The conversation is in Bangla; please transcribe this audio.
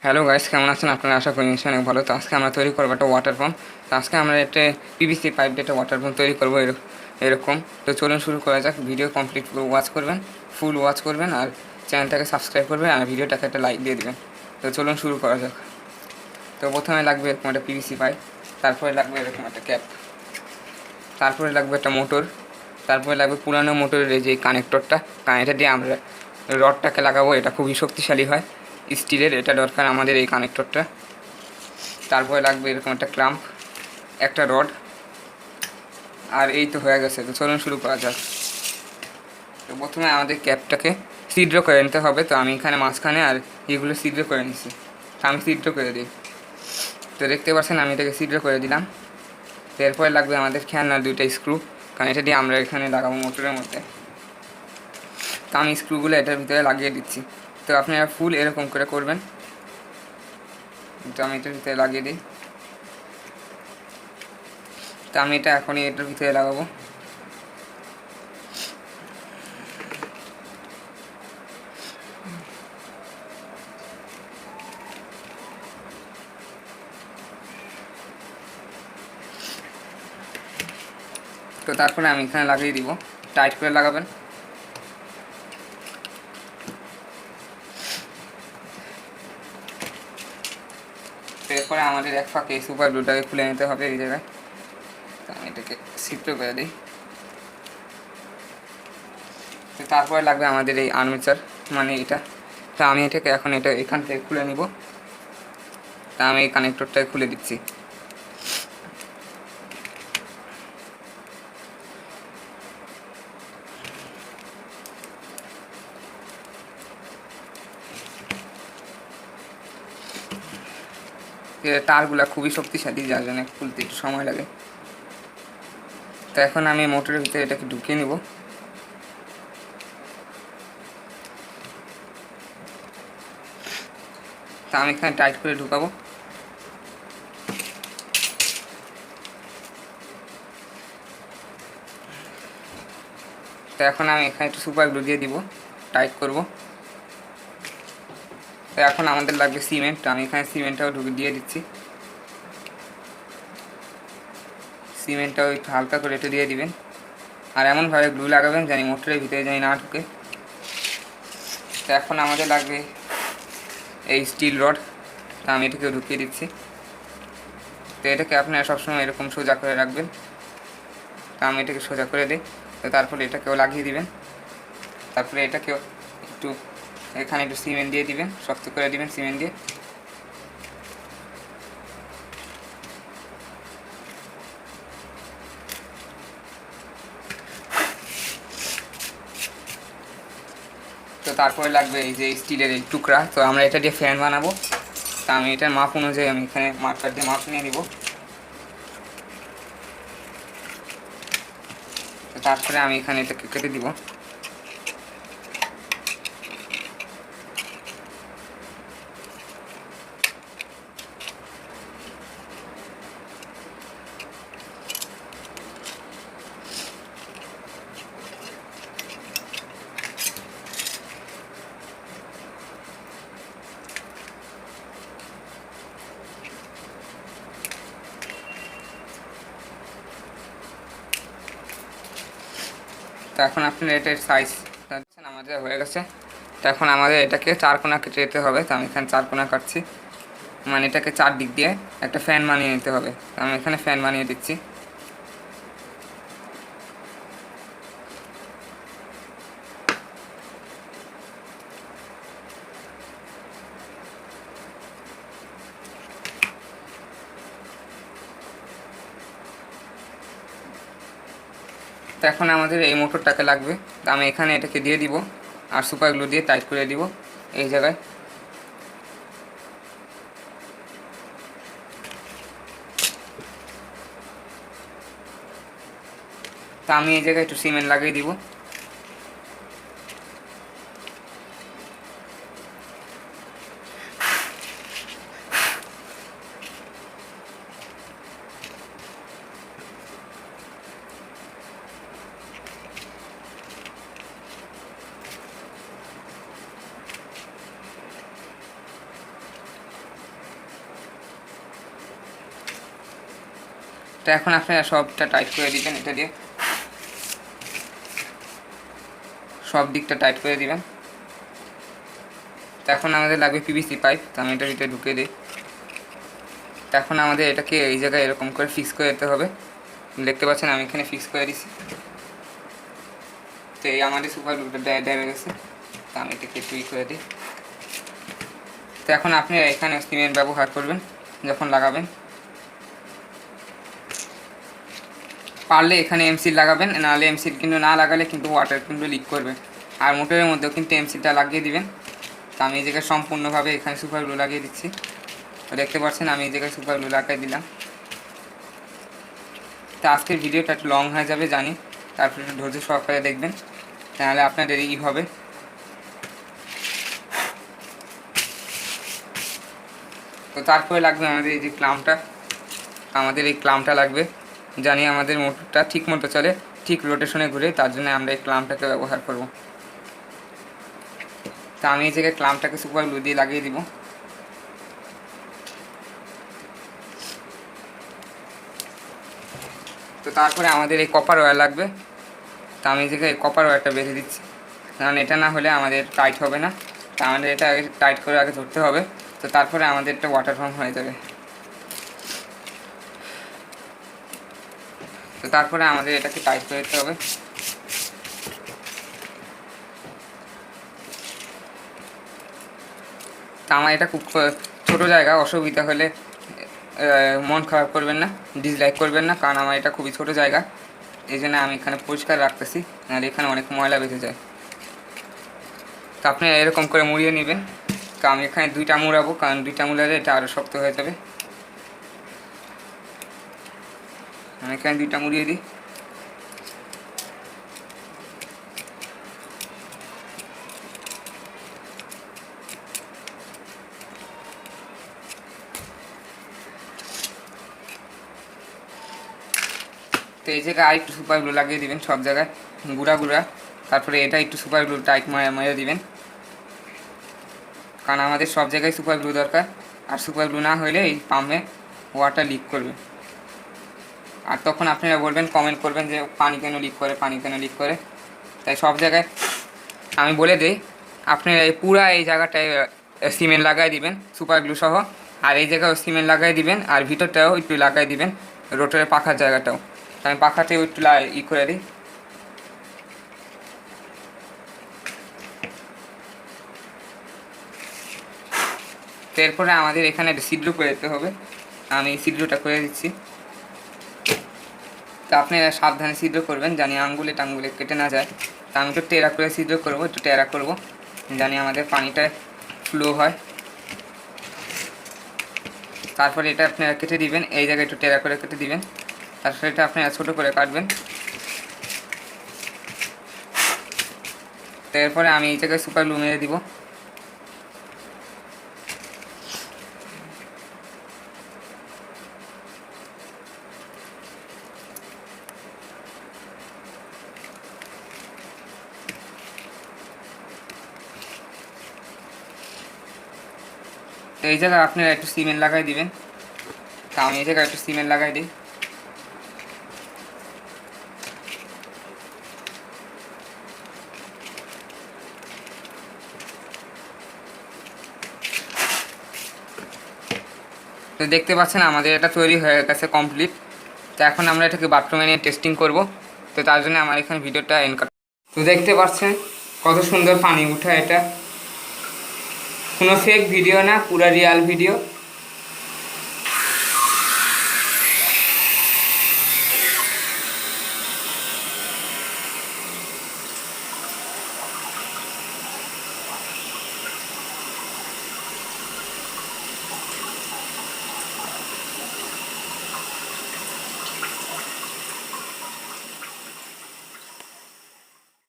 হ্যালো গাইস, কেমন আছেন আপনারা? আশা করি নিশ্চয়ই অনেক ভালো। তো আজকে আমরা তৈরি করবো একটা ওয়াটার পাম্প। তো আজকে আমরা একটা পিভিসি পাইপ দিয়ে একটা ওয়াটার পাম্প তৈরি করবো এরকম। তো চলুন শুরু করা যাক। ভিডিও কমপ্লিট ওয়াচ করবেন, ফুল ওয়াচ করবেন, আর চ্যানেলটাকে সাবস্ক্রাইব করবেন, আর ভিডিওটাকে একটা লাইক দিয়ে দেবেন। তো চলুন শুরু করা যাক। তো প্রথমে লাগবে এরকম একটা পিভিসি পাইপ, তারপরে লাগবে এরকম একটা ক্যাপ, তারপরে লাগবে একটা মোটর, তারপরে লাগবে পুরানো মোটরের এই যে কানেক্টরটা দিয়ে আমরা রডটাকে লাগাবো। এটা খুবই শক্তিশালী হয়, স্টিলের, এটা দরকার আমাদের এই কানেক্টরটা। তারপরে লাগবে এরকম একটা ক্লাম্প, একটা রড, আর এই তো হয়ে গেছে। তো চলুন শুরু করা যাক। তো প্রথমে আমাদের ক্যাপটাকে ছিদ্র করে নিতে হবে। তো আমি এখানে মাঝখানে আর এগুলো ছিদ্র করে নিচ্ছি। তো আমি ছিদ্র করে দিই। তো দেখতে পাচ্ছেন আমি এটাকে ছিদ্র করে দিলাম। তো এরপরে লাগবে আমাদের খেলনার দুইটা স্ক্রু, কারণ এটা দিয়ে আমরা এখানে লাগাবো মোটরের মধ্যে। তো আমি স্ক্রুগুলো এটার ভিতরে লাগিয়ে দিচ্ছি। তো আপনারা ফুল এরকম করে করবেন। তো আমি এটার ভিতরে লাগিয়ে দিই। তো আমি এটা এখনই এটার ভিতরে লাগাবো। তো তারপরে আমি এখানে লাগিয়ে দিব, টাইট করে লাগাবেন। তো এরপরে আমাদের এক ফাঁকে সুপার গ্লুটাকে খুলে নিতে হবে এই জায়গায়। তো আমি এটাকে ছিদ্র করে দিই। তো তারপরে লাগবে আমাদের এই আর্মেচার, মানে এটা। তো আমি এটাকে এখন এখান থেকে খুলে নিব। তা আমি এই কানেক্টরটাকে খুলে দিচ্ছি। তারগুলা খুবই শক্তিশালী, যার জন্য খুলতে একটু সময় লাগে। তো এখন আমি মোটরের ভিতরে এটাকে ঢুকিয়ে নিব। তা আমি এখানে টাইট করে ঢুকাবো। তো এখন আমি এখানে একটু সুপার গ্লু দিয়ে দিব, টাইট করব। তো এখন আমাদের লাগবে সিমেন্ট। আমি এখানে সিমেন্টটাও দিয়ে দিচ্ছি। সিমেন্টটাও একটু হালকা করে একটু দিয়ে দিবেন, আর এমনভাবে গ্লু লাগাবেন জানি মোটরের ভিতরে জানি না ঢুকে। তো এখন আমাদের লাগবে এই স্টিল রড। তো আমি এটাকে ঢুকিয়ে দিচ্ছি। তো এটাকে আপনারা সবসময় এরকম সোজা করে রাখবেন। তো আমি এটাকে সোজা করে দিই। তো তারপরে এটাকেও লাগিয়ে দিবেন। তারপরে এটাকেও একটু এখানে একটু সিমেন্ট দিয়ে দিবেন, শক্ত করে দিবেন সিমেন্ট দিয়ে। তো তারপরে লাগবে এই যে স্টিলের এই টুকরা। তো আমরা এটা দিয়ে ফ্যান বানাবো। তো আমি এটার মাপ অনুযায়ী আমি এখানে মার্কার দিয়ে মাপ নিয়ে নিব। তো তারপরে আমি এখানে এটাকে কেটে দিব। তো এখন আপনার এটার সাইজ আমাদের হয়ে গেছে। তো এখন আমাদের এটাকে 4 কোণা কেটে যেতে হবে। তো আমি এখানে 4 কোণা কাটছি, মানে এটাকে 4 দিক দিয়ে একটা ফ্যান বানিয়ে নিতে হবে। তো আমি এখানে ফ্যান বানিয়ে দিচ্ছি। তো এখন আমাদের এই মোটরটাকে লাগবে। তো আমি এখানে এটাকে দিয়ে দিব, আর সুপার গ্লু দিয়ে টাইট করে দিব এই জায়গায়। তো আমি এই জায়গায় একটু সিমেন্ট লাগিয়ে দিব। তো এখন আপনারা সবটা টাইট করে দিবেন, এটা দিয়ে সব দিকটা টাইট করে দিবেন। তো এখন আমাদের লাগবে পিভিসি পাইপ, তো আমি এটার ভিতরে ঢুকিয়ে দিই। তো এখন আমাদের এটাকে এই জায়গায় এরকম করে ফিক্স করে দিতে হবে। দেখতে পাচ্ছেন আমি এখানে ফিক্স করে দিচ্ছি। তো এই আমাদের সুপার গ্লুটা ড্যামেজ গেছে, তো আমি এটাকে একটু করে দিই। তো এখন আপনি এখানে সিমেন্ট ব্যবহার করবেন যখন লাগাবেন, পারলে এখানে এমসিল লাগাবেন, নাহলে এমসিল কিন্তু না লাগালে কিন্তু ওয়াটার কিন্তু লিক করবে। আর মোটরের মধ্যেও কিন্তু এমসিলটা লাগিয়ে দিবেন। তো আমি এই জায়গায় সম্পূর্ণভাবে এখানে সুপার গ্লু লাগিয়ে দিচ্ছি। তো দেখতে পাচ্ছেন আমি এই জায়গায় সুপার গ্লু লাগিয়ে দিলাম। তো আজকের ভিডিওটা একটু লং হয়ে যাবে জানি, তারপরে একটু ধৈর্য সহকারে দেখবেন, তাহলে আপনাদের ই হবে। তো তারপরে লাগবে আমাদের এই যে ক্লাম্পটা, আমাদের এই ক্লাম্পটা লাগবে, জানি আমাদের মোটরটা ঠিক মতো চলে, ঠিক রোটেশনে ঘুরে, তার জন্য আমরা এই ক্লাম্পটাকে ব্যবহার করব। তো আমি এই জায়গায় ক্লাম্পটাকে সুপার গ্লু দিয়ে লাগিয়ে দিব। তো তারপরে আমাদের এই কপার ওয়্যার লাগবে, তো আমি এই জায়গায় কপার ওয়্যারটা বেঁধে দিচ্ছি, কারণ এটা না হলে আমাদের টাইট হবে না। তো আমাদের এটা আগে টাইট করে আগে ধরতে হবে, তো তারপরে আমাদের একটা ওয়াটার পাম্প হয়ে যাবে। তো তারপরে আমাদের এটাকে টাইট করে দিতে হবে। তো আমার এটা খুব ছোটো জায়গা, অসুবিধা হলে মন খারাপ করবেন না, ডিসলাইক করবেন না, কারণ আমার এটা খুবই ছোটো জায়গা, এই জন্য আমি এখানে পরিষ্কার রাখতেছি, আর এখানে অনেক ময়লা বেঁধে যায়। তো আপনি এরকম করে মুড়িয়ে নেবেন। তো আমি এখানে দুইটা মুড়াবো, কারণ দুইটা মুড়ালে এটা আরও শক্ত হয়ে যাবে। আমি এখানে দুইটা মুড়িয়ে দিই। তো এই জায়গায় আর একটু সুপার গ্লু লাগিয়ে দিবেন সব জায়গায় গুঁড়া গুঁড়া, তারপরে এটা একটু সুপার গ্লু টাইট মেরে দিবেন, কারণ আমাদের সব জায়গায় সুপার গ্লু দরকার। আর সুপার গ্লু না হলে এই পাম্পে ওয়াটার লিক করবে, আর তখন আপনারা বলবেন, কমেন্ট করবেন যে পানি কেন লিক করে, পানি কেন লিক করে। তাই সব জায়গায় আমি বলে দিই, আপনারা এই পুরা এই জায়গাটায় সিমেন্ট লাগাই দিবেন সুপার গ্লু সহ, আর এই জায়গায় সিমেন্ট লাগাই দিবেন, আর ভিতরটাও একটু লাগাই দিবেন, রোটারের পাখার জায়গাটাও। আমি পাখাতেও একটু ই করে দিই। তো এরপরে আমাদের এখানে একটা ছিদ্র করে দিতে হবে, আমি ছিদ্রটা করে দিচ্ছি। তো আপনারা সাবধানে ছিদ্র করবেন, জানি আঙ্গুলে টাঙ্গুলে কেটে না যায়। তো আমি একটু টেরা করে ছিদ্র করবো, একটু টেরা করবো, জানি আমাদের পানিটা ফ্লো হয়। তারপরে এটা আপনারা কেটে দিবেন, এই জায়গায় একটু টেরা করে কেটে দিবেন, তারপরে এটা আপনারা ছোটো করে কাটবেন। তো এরপরে আমি এই জায়গায় সুপার গ্লু মেরে দিব। তো এই জায়গায় আপনারা একটু সিমেন্ট লাগাই দিবেন, তা আমি এই জায়গায় একটু সিমেন্ট লাগাই দিই। তো দেখতে পাচ্ছেন আমাদের এটা তৈরি হয়ে গেছে কমপ্লিট। তো এখন আমরা এটাকে বাথরুমে নিয়ে টেস্টিং করব। তো তার জন্য আমার এখানে ভিডিওটা এন্ড করা। তো দেখতে পাচ্ছেন কত সুন্দর পানি উঠা, এটা কোনো ফেক ভিডিও না, পুরা রিয়াল ভিডিও।